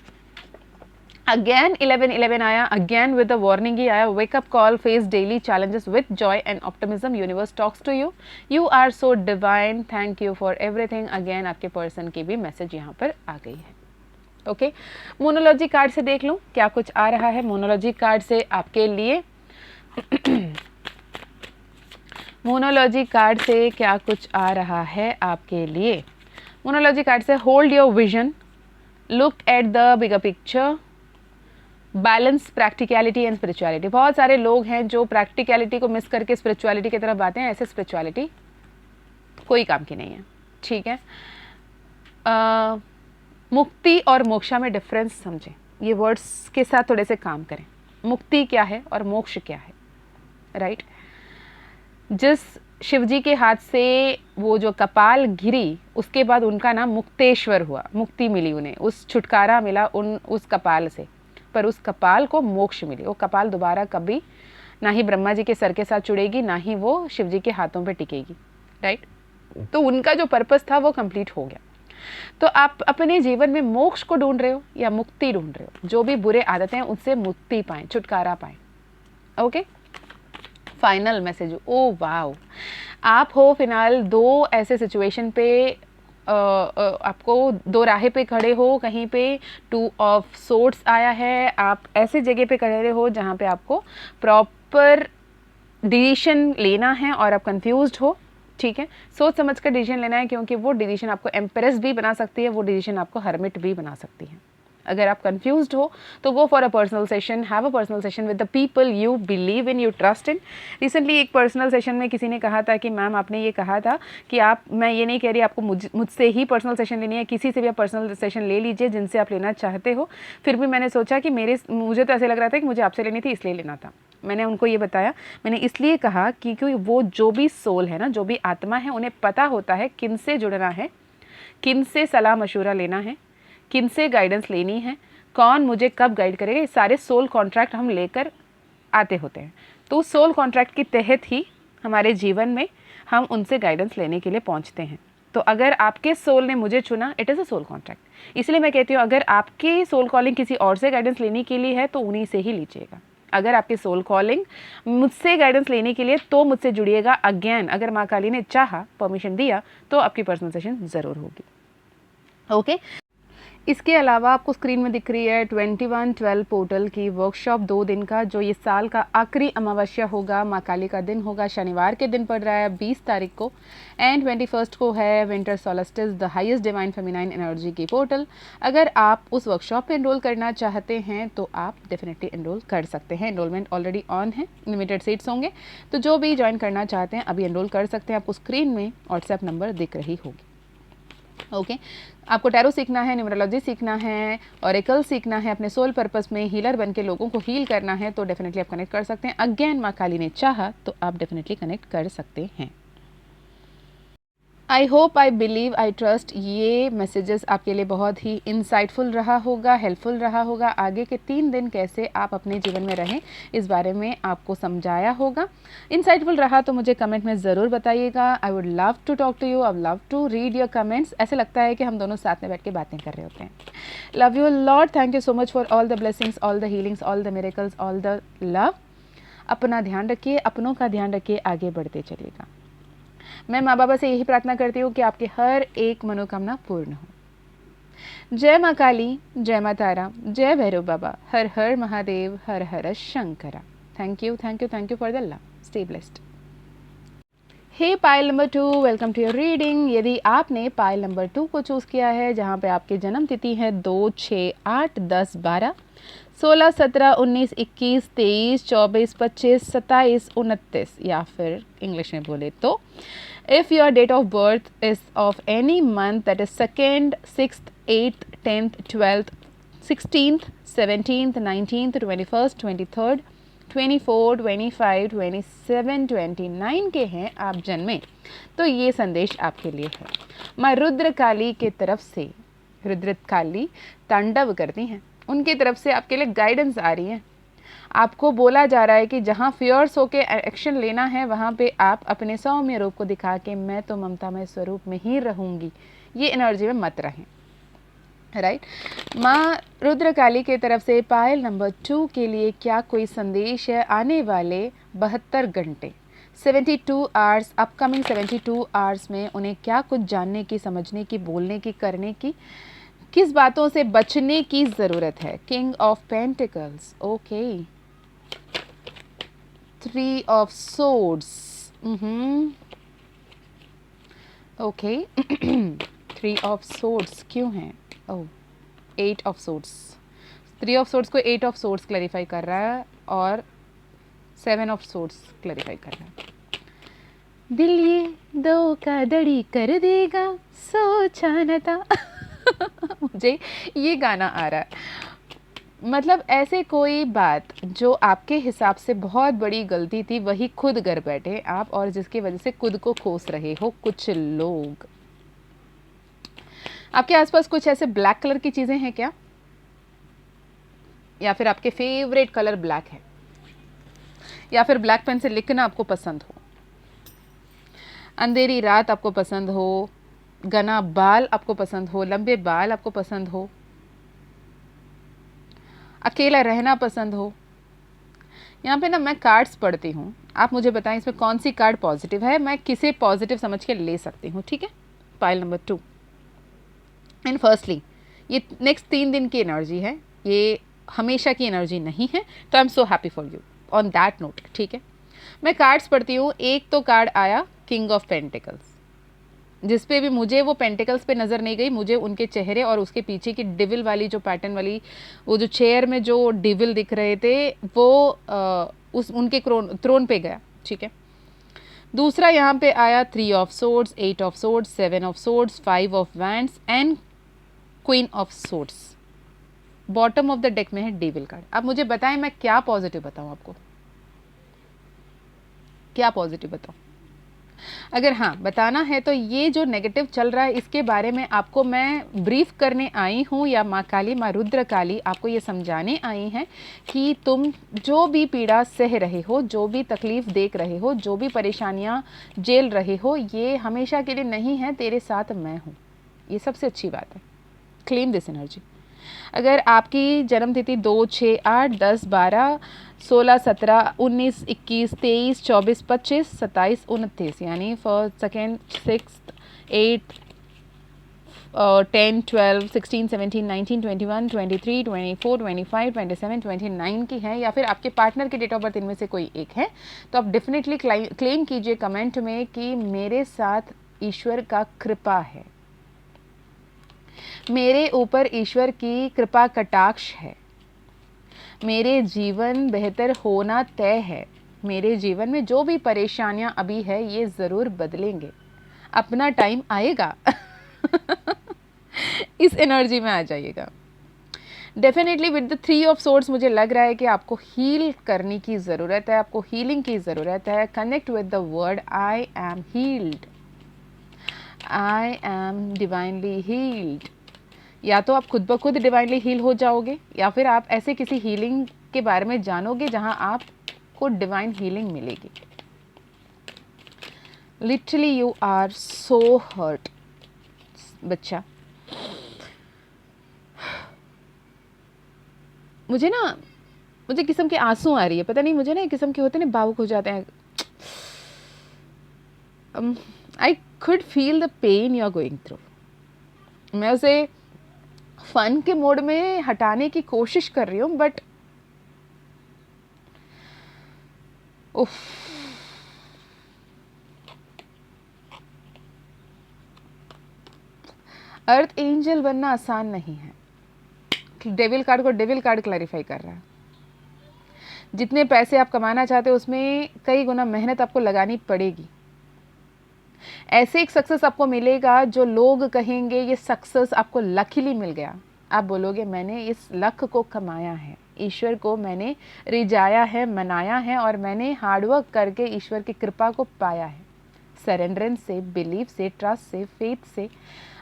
[SPEAKER 1] अगेन 11-11 आया, अगेन विद द वार्निंग ही आया, wake up call, face daily challenges with joy and optimism, universe talks to you, you are so divine, thank you for everything. Again आपके पर्सन की भी message यहाँ पर आ गई है। ओके, मोनोलॉजी कार्ड से देख लूँ क्या कुछ आ रहा है मोनोलॉजी कार्ड से आपके लिए। मोनोलॉजी कार्ड से क्या कुछ आ रहा है आपके लिए। मोनोलॉजी कार्ड से hold your vision, look at the bigger picture, balance practicality and spirituality. बहुत सारे लोग हैं जो प्रैक्टिकलिटी को मिस करके स्पिरिचुअलिटी की तरफ आते हैं, ऐसे स्पिरिचुअलिटी कोई काम की नहीं है, ठीक है। मुक्ति और मोक्षा में डिफरेंस समझें, ये वर्ड्स के साथ थोड़े से काम करें। मुक्ति क्या है और मोक्ष क्या है, राइट। जिस शिवजी के हाथ से वो जो कपाल गिरी, उसके बाद उनका नाम मुक्तेश्वर हुआ, मुक्ति मिली उन्हें, उस छुटकारा मिला उस कपाल से, पर उस कपाल को मोक्ष मिली। वो कपाल दोबारा कभी ना ही ब्रह्मा जी के सर के साथ जुड़ेगी, ना ही वो शिवजी के हाथों पे टिकेगी, राइट। तो उनका जो पर्पस था वो कंप्लीट हो गया। तो आप अपने जीवन में मोक्ष को ढूंढ रहे हो या मुक्ति ढूंढ रहे हो, जो भी बुरे आदतें हैं उससे मुक्ति पाएं, छुटकारा पाएं। Okay, final message, oh wow, आप हो फिलहाल दो ऐसे सिचुएशन पे, आपको दो राहे पे खड़े हो, कहीं पे 2 ऑफ सोर्ड्स आया है, आप ऐसे जगह पे खड़े हो जहाँ पे आपको प्रॉपर डिसीजन लेना है और आप कंफ्यूज्ड हो, ठीक है। सोच समझ कर डिसीजन लेना है, क्योंकि वो डिसीजन आपको एम्प्रेस भी बना सकती है, वो डिसीजन आपको हर्मिट भी बना सकती है। अगर आप कंफ्यूज्ड हो तो go for a personal session, have a personal session with the people you believe in, you trust in. Recently एक पर्सनल सेशन में किसी ने कहा था कि मैम आपने ये कहा था कि आप, मैं ये नहीं कह रही आपको मुझसे ही पर्सनल सेशन लेनी है, किसी से भी आप पर्सनल सेशन ले लीजिए जिनसे आप लेना चाहते हो। फिर भी मैंने सोचा कि मुझे तो ऐसे लग रहा था कि मुझे आपसे लेनी थी, इसलिए लेना था। मैंने उनको ये बताया, मैंने इसलिए कहा कि क्योंकि वो जो भी सोल है ना, जो भी आत्मा है, उन्हें पता होता है किन से जुड़ना है, किन से सलाह मशूरा लेना है, किन से गाइडेंस लेनी है, कौन मुझे कब गाइड करेगा। ये सारे सोल कॉन्ट्रैक्ट हम लेकर आते होते हैं। तो उस सोल कॉन्ट्रैक्ट के तहत ही हमारे जीवन में हम उनसे गाइडेंस लेने के लिए पहुंचते हैं। तो अगर आपके सोल ने मुझे चुना, it is a soul contract. इसलिए मैं कहती हूँ, अगर आपकी सोल कॉलिंग किसी और से गाइडेंस लेने के लिए है तो उन्हीं से ही लीजिएगा। अगर आपकी सोल कॉलिंग मुझसे गाइडेंस लेने के लिए तो मुझसे जुड़िएगा। अगेन, अगर माँ काली ने चाहा, परमिशन दिया, तो आपकी पर्सनल सेशन ज़रूर होगी। ओके, इसके अलावा आपको स्क्रीन में दिख रही है 21-12 पोर्टल की वर्कशॉप 2 दिन का, जो ये साल का आखिरी अमावस्या होगा, माँ काली का दिन होगा, शनिवार के दिन पड़ रहा है 20 तारीख को, एंड 21 को है winter solstice, the highest divine feminine energy की पोर्टल। अगर आप उस वर्कशॉप पे एनरोल करना चाहते हैं तो आप डेफिनेटली एनरोल कर सकते हैं। एनरोलमेंट ऑलरेडी ऑन है, लिमिटेड सीट्स होंगे, तो जो भी ज्वाइन करना चाहते हैं अभी एनरोल कर सकते हैं। आपको स्क्रीन में व्हाट्सएप नंबर दिख रही होगी। ओके, आपको टैरो सीखना है, न्यूमरोलॉजी सीखना है, ऑरेकल सीखना है, अपने सोल पर्पस में हीलर बन के लोगों को हील करना है, तो डेफिनेटली आप कनेक्ट कर सकते हैं। अगेन, माँ काली ने चाहा तो आप डेफिनेटली कनेक्ट कर सकते हैं। आई hope, I believe, I trust ये मैसेजेस आपके लिए बहुत ही इंसाइटफुल रहा होगा, हेल्पफुल रहा होगा। आगे के 3 दिन कैसे आप अपने जीवन में रहें, इस बारे में आपको समझाया होगा। इंसाइटफुल रहा तो मुझे कमेंट में ज़रूर बताइएगा। I would love to talk to you, I love to read your comments. ऐसे लगता है कि हम दोनों साथ में बैठ के बातें कर रहे होते हैं। Love you Lord, thank you so much for all the blessings, all the healings, all the miracles, all the love. अपना ध्यान रखिए, अपनों का ध्यान रखिए, आगे बढ़ते चलिएगा। मैं माँ बाबा से यही प्रार्थना करती हूँ कि आपकी हर एक मनोकामना पूर्ण हो। जय माँ काली, जय माँ तारा, जय Bhairav Baba, Har Har Mahadev, Har Har Shankara. Thank you, thank you, thank you for the love. Stay blessed. Hey pile number 2, welcome to your reading. यदि आपने पाइल नंबर 2 को चूज़ किया है, जहाँ पे आपकी जन्म तिथि है 2, 6, 8, 10, 12, 16, 17, 19, 21, 23, 24, 25, 27, 29, या फिर इंग्लिश में बोले तो if your date of birth is of any month that is 2nd, 6th, 8th, 10th, 12th, 16th, 17th, 19th, 21st, 23rd, 24, 25, 27, 29 के हैं आप जन्मे, तो ये संदेश आपके लिए है। माँ रुद्रकाली की तरफ से, रुद्रकाली तांडव करती हैं, उनकी तरफ से आपके लिए गाइडेंस आ रही है। आपको बोला जा रहा है कि जहाँ फियर्स होके एक्शन लेना है, वहाँ पे आप अपने सौम्य रूप को दिखा के मैं तो ममतामय स्वरूप में ही रहूँगी, ये एनर्जी में मत रहें। राइट माँ रुद्रकाली की तरफ से पायल नंबर 2 के लिए क्या कोई संदेश है? आने वाले 72 घंटे 72 आवर्स, अपकमिंग 72 आवर्स में उन्हें क्या कुछ जानने की, समझने की, बोलने की, करने की, किस बातों से बचने की ज़रूरत है? King of pentacles, okay, 3 of swords, okay, 3 of swords क्यों हैं? ओह, 8 ऑफ सोर्ड्स, 3 ऑफ सोर्ड्स को 8 ऑफ सोर्ड्स क्लैरिफाई कर रहा है और 7 ऑफ सोर्ड्स क्लैरिफाई कर रहा है। दिल ये धोखाधड़ी कर देगा, सोचा न था। मुझे ये गाना आ रहा है। मतलब ऐसे कोई बात जो आपके हिसाब से बहुत बड़ी गलती थी, वही खुद घर बैठे आप, और जिसकी वजह से खुद को कोस रहे हो कुछ लोग। आपके आसपास कुछ ऐसे ब्लैक कलर की चीज़ें हैं क्या? या फिर आपके फेवरेट कलर ब्लैक है? या फिर ब्लैक पेन से लिखना आपको पसंद हो? अंधेरी रात आपको पसंद हो? घना बाल आपको पसंद हो? लंबे बाल आपको पसंद हो? अकेला रहना पसंद हो? यहाँ पे ना मैं कार्ड्स पढ़ती हूँ, आप मुझे बताएं इसमें कौन सी कार्ड पॉजिटिव है, मैं किसे पॉजिटिव समझ के ले सकती हूँ। ठीक है, पाइल नंबर 2। एंड फर्स्टली, ये नेक्स्ट 3 दिन की एनर्जी है, ये हमेशा की एनर्जी नहीं है, तो आई am so happy for you on that note. ठीक है, मैं कार्ड्स पढ़ती हूँ। एक तो कार्ड आया किंग ऑफ पेंटिकल्स, जिस पे भी मुझे वो पेंटिकल्स पे नज़र नहीं गई, मुझे उनके चेहरे और उसके पीछे की डिविल वाली जो पैटर्न वाली, वो जो चेयर में जो डिविल दिख रहे थे, वो उस उनके थ्रोन पे गया। ठीक है, दूसरा यहाँ पे आया 3 of swords, 8 of swords, 7 of swords, 5 of wands and queen of swords. Bottom of the deck में है डेविल कार्ड। अब मुझे बताएं मैं क्या पॉजिटिव बताऊं आपको, क्या पॉजिटिव बताऊं? अगर हाँ बताना है तो ये जो नेगेटिव चल रहा है इसके बारे में आपको मैं ब्रीफ करने आई हूँ, या माँ काली, माँ रुद्र काली आपको ये समझाने आई हैं कि तुम जो भी पीड़ा सह रहे हो, जो भी तकलीफ़ देख रहे हो, जो भी परेशानियाँ झेल रहे हो, ये हमेशा के लिए नहीं है, तेरे साथ मैं हूँ। ये सबसे अच्छी बात है। Claim this energy. अगर आपकी जन्म तिथि 2, 6, 8, 10, 12, 16, 17, 19, 21, 23, 24, 25, 27, 29 यानी फर्स्ट, सेकेंड, 6th, 8th, 10, 12, 16, 17, 19, 21, 23, 24, 25, 27, 29 की है, या फिर आपके पार्टनर की डेट ऑफ बर्थ इनमें से कोई एक है, तो आप डेफिनेटली क्लेम कीजिए कमेंट में कि मेरे साथ ईश्वर का कृपा है, मेरे ऊपर ईश्वर की कृपा कटाक्ष है, मेरे जीवन बेहतर होना तय है, मेरे जीवन में जो भी परेशानियां अभी है ये ज़रूर बदलेंगे, अपना टाइम आएगा। इस एनर्जी में आ जाइएगा। Definitely with the 3 of swords मुझे लग रहा है कि आपको हील करने की ज़रूरत है, आपको हीलिंग की ज़रूरत है। Connect with the word I am healed, I am divinely healed. या तो आप खुद ब खुद डिवाइनली हील हो जाओगे, या फिर आप ऐसे किसी हीलिंग के बारे में जानोगे जहां आपको डिवाइन हीलिंग मिलेगी। Literally you are so hurt बच्चा। मुझे किस्म के आंसू आ रही है, पता नहीं, मुझे ना एक किस्म के होते हैं ना, भावुक हो जाते हैं। I could feel the pain you are going through. मैं उसे फन के मोड में हटाने की कोशिश कर रही हूँ, बट उफ, अर्थ एंजल बनना आसान नहीं है। डेविल कार्ड को डेविल कार्ड क्लैरिफाई कर रहा है। जितने पैसे आप कमाना चाहते हो उसमें कई गुना मेहनत आपको लगानी पड़ेगी। ऐसे एक सक्सेस आपको मिलेगा जो लोग कहेंगे ये सक्सेस आपको लकीली मिल गया। आप बोलोगे मैंने इस लक को कमाया है, ईश्वर को मैंने रिझाया है, मनाया है और मैंने हार्डवर्क करके ईश्वर की कृपा को पाया है। सरेंडरेंस से, बिलीफ से, ट्रस्ट से, फेथ से,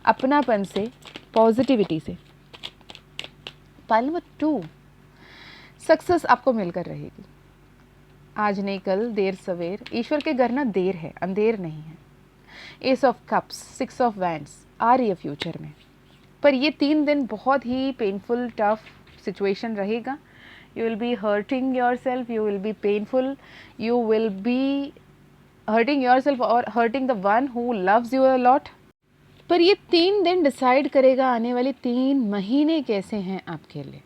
[SPEAKER 1] अपनापन से, पॉजिटिविटी से। पाइल नंबर 2, सक्सेस आपको मिलकर रहेगी। आज नहीं कल, देर सवेर। ईश्वर के घर ना देर है, अंधेर नहीं है। Ace of cups, 6 of wands आ रही है फ्यूचर में, पर ये 3 दिन बहुत ही पेनफुल टफ सिचुएशन रहेगा। You will be hurting yourself, you will be painful, you will be hurting yourself और hurting the one who loves you a lot. पर ये 3 दिन डिसाइड करेगा आने वाले 3 महीने कैसे हैं आपके लिए।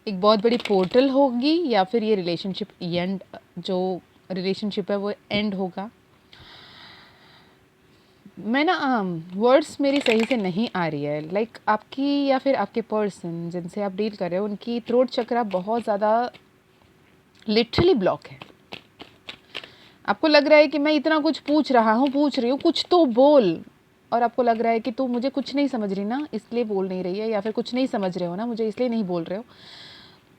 [SPEAKER 1] एक बहुत बड़ी पोर्टल होगी या फिर ये रिलेशनशिप एंड, जो रिलेशनशिप है वो एंड होगा। मैं ना वर्ड्स मेरी सही से नहीं आ रही है। लाइक आपकी या फिर आपके पर्सन जिनसे आप डील कर रहे हो उनकी थ्रोट चक्रा बहुत ज़्यादा लिटरली ब्लॉक है। आपको लग रहा है कि मैं इतना कुछ पूछ रही हूँ, कुछ तो बोल, और आपको लग रहा है कि तू मुझे कुछ नहीं समझ रही ना इसलिए बोल नहीं रही है, या फिर कुछ नहीं समझ रहे हो ना मुझे इसलिए नहीं बोल रहे हो।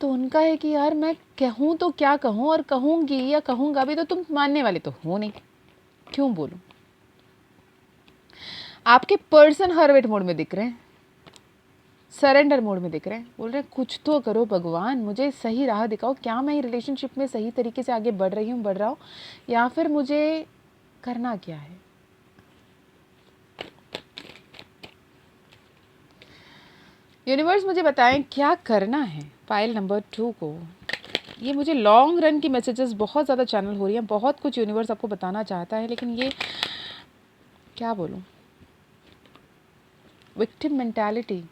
[SPEAKER 1] तो उनका है कि यार मैं कहूँ तो क्या कहूँ, और कहूँगी या कहूँगा भी तो तुम मानने वाले तो हो नहीं, क्यों बोलूँ। आपके पर्सन हरवेट मोड में दिख रहे हैं, सरेंडर मोड में दिख रहे हैं, बोल रहे हैं कुछ तो करो भगवान, मुझे सही राह दिखाओ। क्या मैं रिलेशनशिप में सही तरीके से आगे बढ़ रहा हूँ, या फिर मुझे करना क्या है। यूनिवर्स मुझे बताएं क्या करना है पाइल नंबर 2 को। ये मुझे लॉन्ग रन की मैसेजेस बहुत ज़्यादा चैनल हो रही हैं, बहुत कुछ यूनिवर्स आपको बताना चाहता है, लेकिन ये क्या बोलूँ। विक्टिम मेंटालिटी,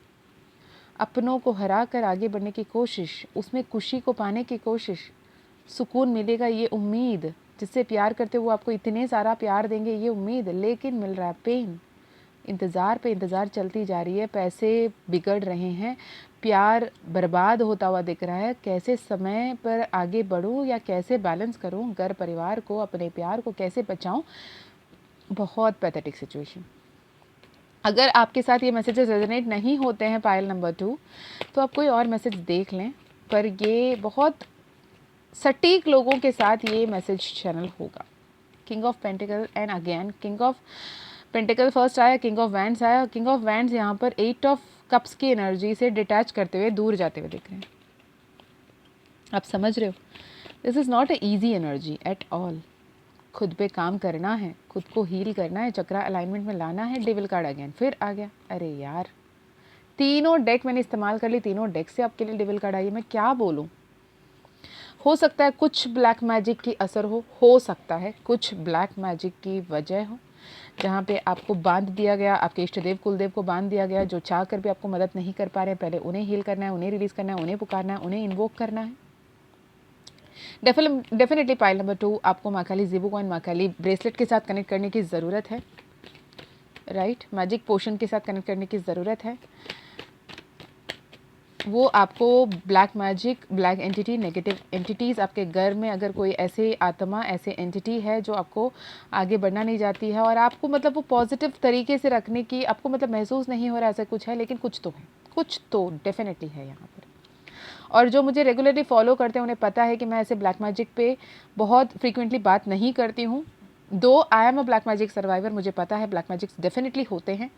[SPEAKER 1] अपनों को हरा कर आगे बढ़ने की कोशिश, उसमें खुशी को पाने की कोशिश, सुकून मिलेगा ये उम्मीद, जिससे प्यार करते वो आपको इतने सारा प्यार देंगे ये उम्मीद, लेकिन मिल रहा है पेन। इंतज़ार पे इंतज़ार चलती जा रही है, पैसे बिगड़ रहे हैं, प्यार बर्बाद होता हुआ दिख रहा है। कैसे समय पर आगे बढ़ूं या कैसे बैलेंस करूं, घर परिवार को, अपने प्यार को कैसे बचाऊं। बहुत पैथेटिक सिचुएशन। अगर आपके साथ ये मैसेजेस रेजोनेट नहीं होते हैं पायल नंबर 2, तो आप कोई और मैसेज देख लें, पर ये बहुत सटीक लोगों के साथ ये मैसेज चैनल होगा। King of pentacle and again king of pentacle first आया, किंग ऑफ वैंड्स आया। किंग ऑफ वैंड्स यहाँ पर 8 ऑफ कप्स की एनर्जी से डिटैच करते हुए दूर जाते हुए दिख रहे हैं। आप समझ रहे हो, this is not a easy energy at all. खुद पे काम करना है, खुद को हील करना है, चक्रा अलाइनमेंट में लाना है। डेविल कार्ड अगेन फिर आ गया। अरे यार, तीनों डेक मैंने इस्तेमाल कर ली, तीनों डेक से आपके लिए डेविल कार्ड आई है। मैं क्या बोलूँ। हो सकता है कुछ ब्लैक मैजिक की असर हो सकता है कुछ ब्लैक मैजिक की वजह हो, जहाँ पे आपको बांध दिया गया, आपके इष्ट देव कुलदेव को बांध दिया गया, जो चाह कर भी आपको मदद नहीं कर पा रहे हैं। पहले उन्हें हील करना है, उन्हें रिलीज़ करना है, उन्हें पुकारना है, उन्हें इन्वोक करना है। डेफिनेटली पाइल नंबर 2 आपको Mahakali zebu coin, Mahakali bracelet के साथ कनेक्ट करने की ज़रूरत है। राइट, मैजिक पोशन के साथ कनेक्ट करने की ज़रूरत है। वो आपको black magic, black entity, negative entities आपके घर में अगर कोई ऐसे आत्मा, ऐसे एंटिटी है जो आपको आगे बढ़ना नहीं जाती है, और आपको मतलब वो पॉजिटिव तरीके से रखने की आपको मतलब महसूस नहीं हो रहा ऐसा कुछ है, लेकिन कुछ तो है, कुछ तो डेफिनेटली है यहाँ पर। और जो मुझे रेगुलरली फॉलो करते हैं उन्हें पता है कि मैं ऐसे ब्लैक मैजिक पे बहुत फ्रीक्वेंटली बात नहीं करती हूँ। दो I am a black magic survivor, मुझे पता है ब्लैक मैजिक्स डेफिनेटली होते हैं,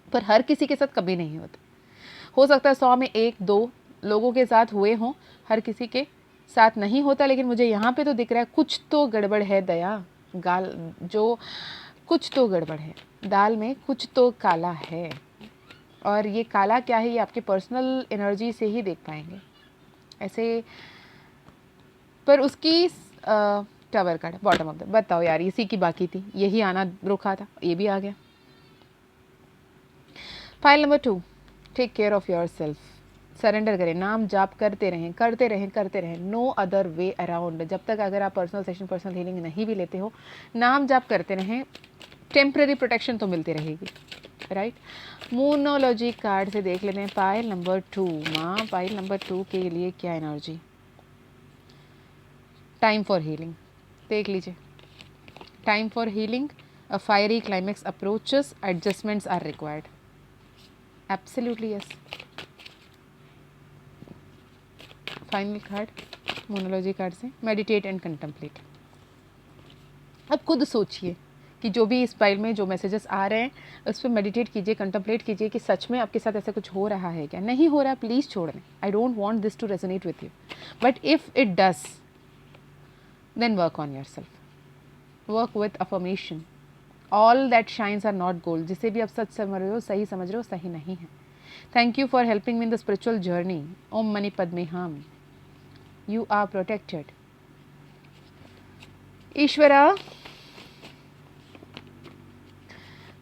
[SPEAKER 1] पर हर किसी के साथ कभी नहीं होते। हो सकता है 100 में 1-2 लोगों के साथ हुए हों, हर किसी के साथ नहीं होता। लेकिन मुझे यहाँ पे तो दिख रहा है कुछ तो गड़बड़ है दया, गाल जो कुछ तो गड़बड़ है, दाल में कुछ तो काला है। और ये काला क्या है ये आपके पर्सनल एनर्जी से ही देख पाएंगे ऐसे। पर उसकी tower card bottom of the, बताओ यार इसी की बाकी थी, यही आना रुका था, ये भी आ गया। File number 2, take care of yourself. Surrender करें, नाम जाप करते रहें, करते रहें, करते रहें, नो अदर वे अराउंड। जब तक अगर आप पर्सनल सेशन, पर्सनल हीलिंग नहीं भी लेते हो, नाम जाप करते रहें। टेम्पररी प्रोटेक्शन तो मिलती रहेगी, राइट। मूनोलॉजी कार्ड से देख लेते हैं पाइल नंबर 2। माँ, पाइल नंबर 2 के लिए क्या एनर्जी? टाइम फॉर हीलिंग, देख लीजिए। Time for healing, a fiery climax approaches, adjustments are required. Absolutely yes. Final card मोनोलॉजी कार्ड से, मेडिटेट एंड कंtemplate। अब खुद सोचिए कि जो भी इस फाइल में जो मैसेजेस आ रहे हैं उस पर मेडिटेट कीजिए, कंtemplate कीजिए कि सच में आपके साथ ऐसा कुछ हो रहा है क्या। नहीं हो रहा, प्लीज़ छोड़ दें। I don't want this to resonate with you, but if it does then work on yourself, work with affirmation. All that shines are not gold. जिसे भी आप सच समझ रहे हो, सही समझ रहे हो, सही नहीं है। Thank you for helping me in the spiritual journey. ओम मणि पद्मे हम, यू आर प्रोटेक्टेड। ईश्वरा,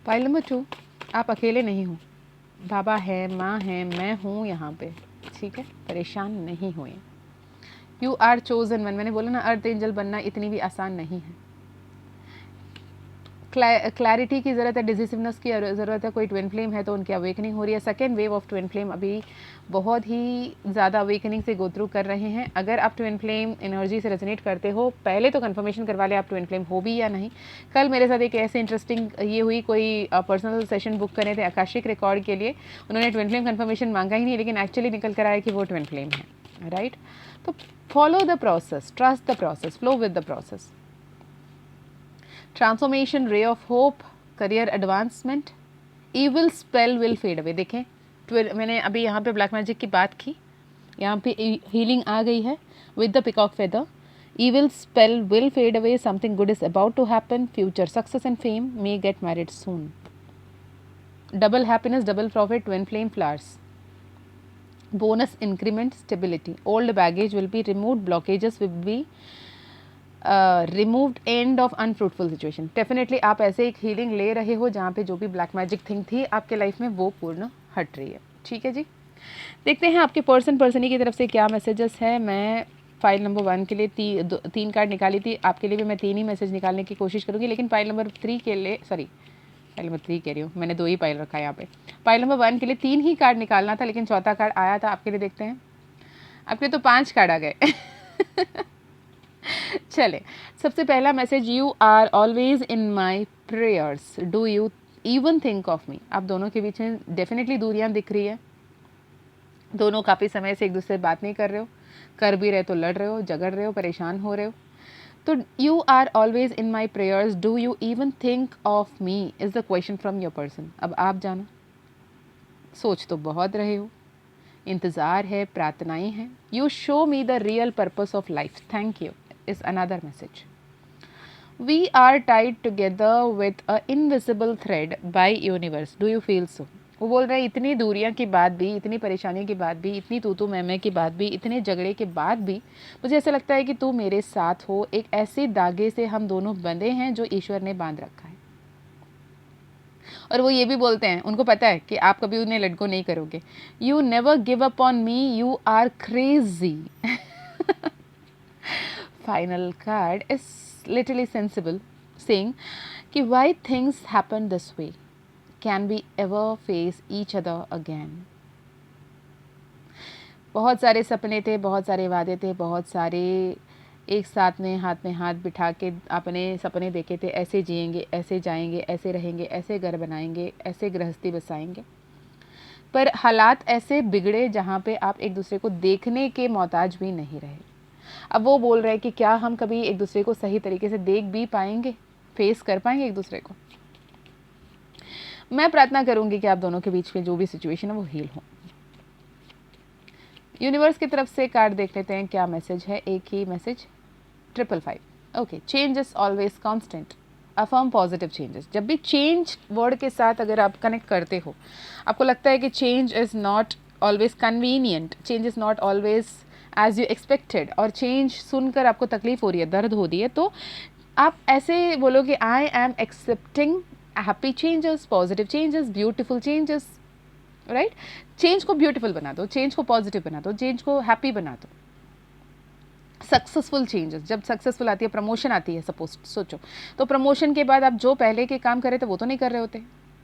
[SPEAKER 1] फाइल नंबर 2, आप अकेले नहीं हो। बाबा है, माँ है, मैं हूँ यहाँ पे, ठीक है। परेशान नहीं हुए। You are chosen one. मैंने बोला ना, अर्थ एंजल बनना इतनी भी आसान नहीं है। क्लैरिटी की ज़रूरत है, डिसिसिवनेस की ज़रूरत है। कोई ट्विन फ्लेम है तो उनकी अवेकनिंग हो रही है। Second wave of twin flame अभी बहुत ही ज़्यादा अवेकनिंग से गो थ्रू कर रहे हैं। अगर आप ट्विन फ्लेम एनर्जी से रेजोनेट करते हो, पहले तो कंफर्मेशन करवा ले आप ट्विन फ्लेम हो भी या नहीं। कल मेरे साथ एक ऐसे इंटरेस्टिंग ये हुई, कोई पर्सनल सेशन बुक करे थे आकाशिक रिकॉर्ड के लिए। उन्होंने ट्विन फ्लेम कंफर्मेशन मांगा ही नहीं, लेकिन एक्चुअली निकल कर आया कि वो ट्विन फ्लेम है, राइट। तो follow the process, trust the process, flow with the process. Transformation, ray of hope, career advancement, evil spell will fade away. देखें, मैंने अभी यहाँ पे ब्लैक मैजिक की बात की, यहाँ पे हीलिंग आ गई है with the peacock feather. Evil spell will fade away, something good is about to happen, future success and fame, may get married soon. Double happiness, double profit, twin flame flowers, bonus increment, stability. Old baggage will be removed, blockages will be removed, end of unfruitful situation. Definitely आप ऐसे एक healing ले रहे हो जहाँ पे जो भी ब्लैक मैजिक थिंग थी आपके लाइफ में वो पूर्ण हट रही है, ठीक है जी। देखते हैं आपके पर्सनी की तरफ से क्या मैसेजेस है। मैं फाइल नंबर 1 के लिए 3 कार्ड निकाली थी, आपके लिए भी मैं 3 ही मैसेज निकालने की कोशिश करूँगी, लेकिन फाइल नंबर 3 के लिए, सॉरी फाइल नंबर 3 कह रही हूँ, मैंने 2 ही फाइल रखा है यहाँ पे। फाइल नंबर 1 के लिए 3 ही कार्ड निकालना था, लेकिन चौथा कार्ड आया था आपके लिए। देखते हैं, आपके तो 5 कार्ड आ गए। चले, सबसे पहला message, you are always in my prayers, do you even think of me. आप दोनों के बीच में डेफिनेटली दूरियां दिख रही है। दोनों काफ़ी समय से एक दूसरे से बात नहीं कर रहे हो, कर भी रहे तो लड़ रहे हो, झगड़ रहे हो, परेशान हो रहे हो। तो you are always in my prayers, do you even think of me is the question from your person. अब आप जानो, सोच तो बहुत रहे हो, इंतज़ार है, प्रार्थनाएं हैं। You show me the real purpose of life, thank you is another message. We are tied together with a invisible thread by universe. Do you feel so? वो बोल रहे हैं इतनी दूरियां के बाद भी, इतनी परेशानियों के बाद भी, इतनी तू मैं के बाद भी, इतने झगड़े के बाद भी मुझे ऐसा लगता है कि तू मेरे साथ हो। एक ऐसे धागे से हम दोनों बंधे हैं जो ईश्वर ने बांध रखा है। और वो ये भी बोलते हैं, उनको पता है कि आप कभी उन्हें लेट गो नहीं करोगे। You never give up on me, you are crazy. Final card is literally sensible, saying कि why things happen this way, can we ever face each other again। बहुत सारे सपने थे, बहुत सारे वादे थे, बहुत सारे एक साथ में हाथ बिठा के अपने सपने देखे थे, ऐसे जिएंगे, ऐसे जाएंगे, ऐसे रहेंगे, ऐसे घर बनाएंगे, ऐसे गृहस्थी बसाएंगे। पर हालात ऐसे बिगड़े जहाँ पे आप एक दूसरे को देखने के मोहताज भी नहीं रहे। अब वो बोल रहे हैं कि क्या हम कभी एक दूसरे को सही तरीके से देख भी पाएंगे, फेस कर पाएंगे एक दूसरे को। मैं प्रार्थना करूंगी कि आप दोनों के बीच में जो भी सिचुएशन है वो हील हो। यूनिवर्स की तरफ से कार्ड देख लेते हैं क्या मैसेज है। एक ही message, 555। Okay, change is always constant, affirm positive changes. जब भी चेंज वर्ड के साथ अगर आप कनेक्ट करते हो, आपको लगता है कि change is not always convenient, change is not always as you expected, और चेंज सुनकर आपको तकलीफ हो रही है, दर्द हो रही है, तो आप ऐसे बोलो कि I am accepting happy changes, positive changes, beautiful changes, right. Change को ब्यूटीफुल बना दो, चेंज को पॉजिटिव बना दो, चेंज को हैप्पी बना दो। सक्सेसफुल चेंजेस, जब सक्सेसफुल आती है, प्रमोशन आती है, सपोज सोचो, तो प्रमोशन के बाद आप जो पहले के काम कर रहे थे वो तो नहीं कर रहे होते,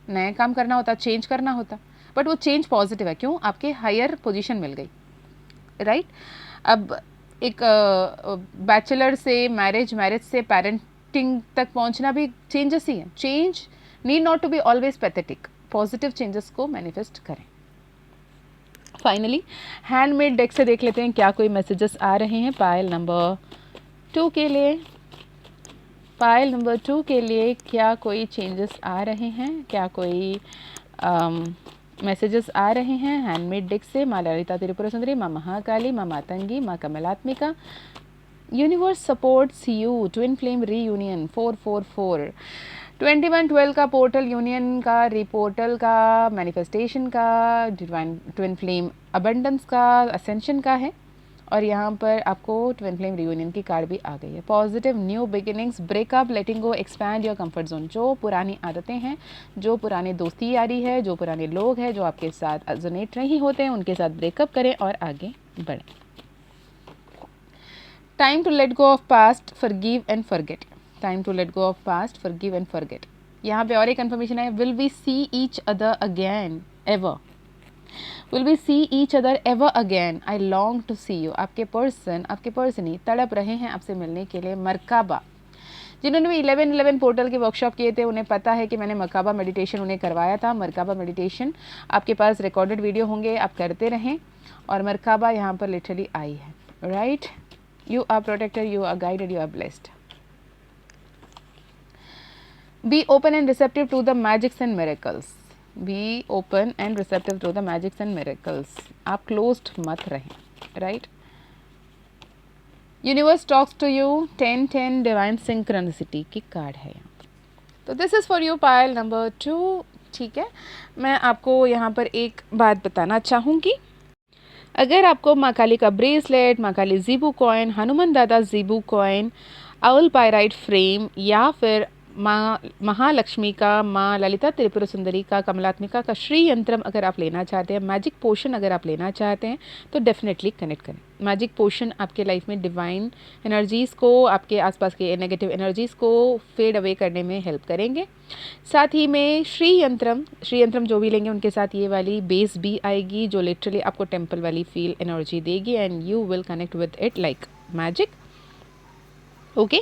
[SPEAKER 1] नया काम करना होता, चेंज करना होता, बट वो चेंज पॉजिटिव है, क्यों? आपके हायर पोजीशन मिल गई, राइट? अब एक बैचलर से मैरिज, मैरिज से पेरेंटिंग तक पहुंचना भी चेंजेस ही हैं। Change need not to be always pathetic, positive changes को मैनिफेस्ट करें। फाइनली हैंडमेड डेक से देख लेते हैं क्या कोई मैसेजेस आ रहे हैं पायल नंबर 2 के लिए। पायल नंबर 2 के लिए क्या कोई चेंजेस आ रहे हैं, क्या कोई मैसेजेस आ रहे हैं हैंडमेड डेक से? माँ ललिता त्रिपुरा सुंदरी, माँ महाकाली, माँ मातंगी, माँ Kamalatmika. Universe supports you, twin flame reunion 444, 2112 का पोर्टल यूनियन का, रिपोर्टल का, मैनिफेस्टेशन का, डिवाइन ट्विन फ्लेम अबंडेंस का, असेंशन का है। और यहाँ पर आपको ट्विन फ्लेम रियूनियन की कार्ड भी आ गई है। Positive new beginnings, breakup, letting go, expand your comfort zone. जो पुरानी आदतें हैं, जो पुराने दोस्ती यारी है, जो पुराने लोग हैं जो आपके साथ रेजोनेट नहीं होते हैं, उनके साथ ब्रेकअप करें और आगे बढ़ें। Time to let go of past, forgive and forget. Time to let go of past, forgive and forget. यहाँ पे और एक कंफर्मेशन है, will we see each other again ever. Will we see each other ever again, I long to see you. आपके person, आपके पर्सनी तड़प रहे हैं आपसे मिलने के लिए। मरकाबा, जिन्होंने भी 11-11 पोर्टल के वर्कशॉप किए थे उन्हें पता है कि मैंने मरकाबा मेडिटेशन उन्हें करवाया था। मरकाबा मेडिटेशन आपके पास रिकॉर्डेड वीडियो होंगे, आप करते रहें। और मरकाबा यहाँ पर लिटरली आई है, right? You are protected, you are guided, you are blessed. Be open and receptive to the magics and miracles. Be open and receptive to the magics and miracles. आप closed मत रहें, right? Universe talks to you, 10-10 divine synchronicity की card है यहाँ। तो this is for you pile number 2, ठीक है? मैं आपको यहाँ पर एक बात बताना चाहूँगी। अगर आपको माँ काली का ब्रेसलेट, माँ काली ज़ीबू कॉइन, हनुमान दादा ज़ीबू कॉइन, आउल पायराइट फ्रेम, या फिर माँ महालक्ष्मी का, माँ ललिता त्रिपुरा सुंदरी का, कमलात्मिका का श्री यंत्रम अगर आप लेना चाहते हैं, मैजिक पोशन अगर आप लेना चाहते हैं, तो डेफिनेटली कनेक्ट करें। मैजिक पोशन आपके लाइफ में डिवाइन एनर्जीज़ को, आपके आसपास के नेगेटिव एनर्जीज़ को फेड अवे करने में हेल्प करेंगे। साथ ही में श्री यंत्रम जो भी लेंगे उनके साथ ये वाली बेस भी आएगी जो लिटरली आपको टेम्पल वाली फील एनर्जी देगी, and you will connect with it like magic. Okay,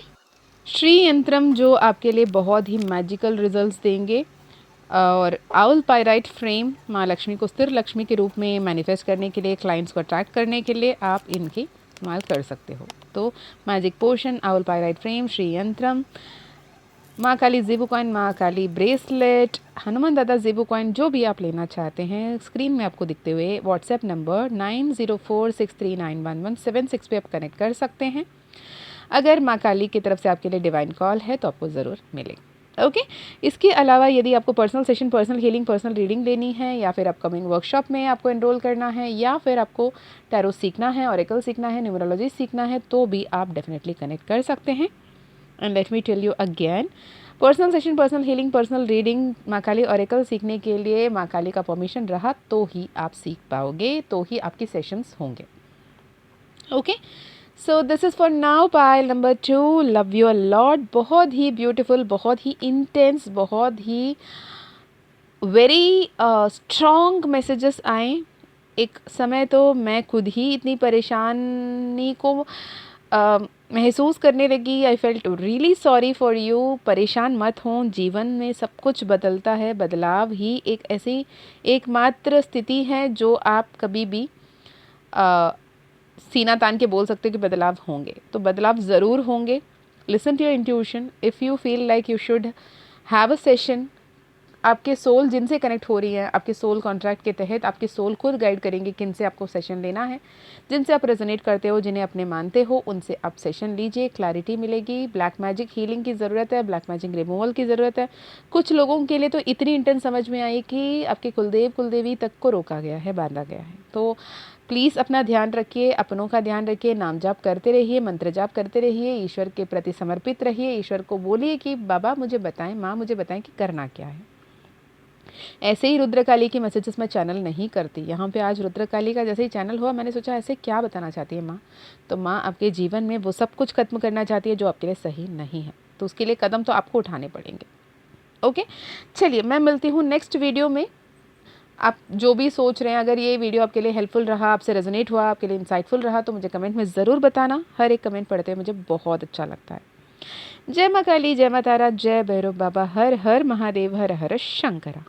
[SPEAKER 1] Shri yantram जो आपके लिए बहुत ही मैजिकल रिजल्ट्स देंगे। और आउल पायराइट फ्रेम माँ लक्ष्मी को स्थिर लक्ष्मी के रूप में मैनिफेस्ट करने के लिए, क्लाइंट्स को अट्रैक्ट करने के लिए आप इनकी इस्तेमाल कर सकते हो। तो magic potion, owl pyrite frame, Shri yantram, माँ काली ज़ीबू कॉइन, माँ काली ब्रेसलेट, हनुमान दादा ज़ीबू कॉइन, जो भी आप लेना चाहते हैं स्क्रीन में आपको दिखते हुए व्हाट्सएप नंबर 9046391176 पे आप कनेक्ट कर सकते हैं। अगर माँ काली की तरफ से आपके लिए डिवाइन कॉल है तो आपको ज़रूर मिलेगा। ओके, इसके अलावा यदि आपको personal session, personal healing, personal reading लेनी है, या फिर अपकमिंग वर्कशॉप में आपको एनरोल करना है, या फिर आपको टैरो सीखना है, ऑरेकल सीखना है, न्यूमरोलॉजी सीखना है, तो भी आप डेफिनेटली कनेक्ट कर सकते हैं। And let me tell you again, personal session, personal healing, personal reading, Maa Kali oracle सीखने के लिए माँ काली का परमिशन रहा तो ही आप सीख पाओगे, तो ही आपकी सेशंस होंगे। Okay, so this is for now pile number 2, love you a lot. बहुत ही ब्यूटीफुल, बहुत ही इंटेंस, बहुत ही वेरी स्ट्रॉन्ग मैसेजेस आए। एक समय तो मैं खुद ही इतनी परेशानी को महसूस करने लगी। I felt really sorry for you. परेशान मत हों, जीवन में सब कुछ बदलता है। बदलाव ही एक ऐसी एकमात्र स्थिति है जो आप कभी भी सीना तान के बोल सकते हो कि बदलाव होंगे, तो बदलाव ज़रूर होंगे। Listen to your intuition. If you feel like you should have a session, आपके सोल जिनसे कनेक्ट हो रही है, आपके सोल कॉन्ट्रैक्ट के तहत आपके सोल खुद गाइड करेंगे किन से आपको सेशन लेना है। जिनसे आप रेजोनेट करते हो, जिन्हें अपने मानते हो, उनसे आप सेशन लीजिए, क्लैरिटी मिलेगी। ब्लैक मैजिक हीलिंग की ज़रूरत है, ब्लैक मैजिक रिमूवल की ज़रूरत है। कुछ लोगों के लिए तो इतनी इंटेंस समझ में आई कि आपके कुलदेव कुलदेवी तक को रोका गया है, बांधा गया है। तो प्लीज़ अपना ध्यान रखिए, अपनों का ध्यान रखिए, नाम जाप करते रहिए, मंत्र जाप करते रहिए, ईश्वर के प्रति समर्पित रहिए। ईश्वर को बोलिए कि बाबा मुझे बताएं, माँ मुझे बताएं कि करना क्या है। ऐसे ही रुद्रकाली की मैसेजेस मैं चैनल नहीं करती। यहाँ पे आज रुद्रकाली का जैसे ही चैनल हुआ, मैंने सोचा ऐसे क्या बताना चाहती है माँ। तो माँ आपके जीवन में वो सब कुछ खत्म करना चाहती है जो आपके लिए सही नहीं है, तो उसके लिए कदम तो आपको उठाने पड़ेंगे। ओके, चलिए मैं मिलती हूँ नेक्स्ट वीडियो में। आप जो भी सोच रहे हैं, अगर ये वीडियो आपके लिए हेल्पफुल रहा, आपसे रेजोनेट हुआ, आपके लिए इंसाइटफुल रहा, तो मुझे कमेंट में ज़रूर बताना। हर एक कमेंट पढ़ते हुए मुझे बहुत अच्छा लगता है। जय माँ काली, जय माँ तारा, जय भैरव बाबा, हर हर महादेव, हर हर शंकरा।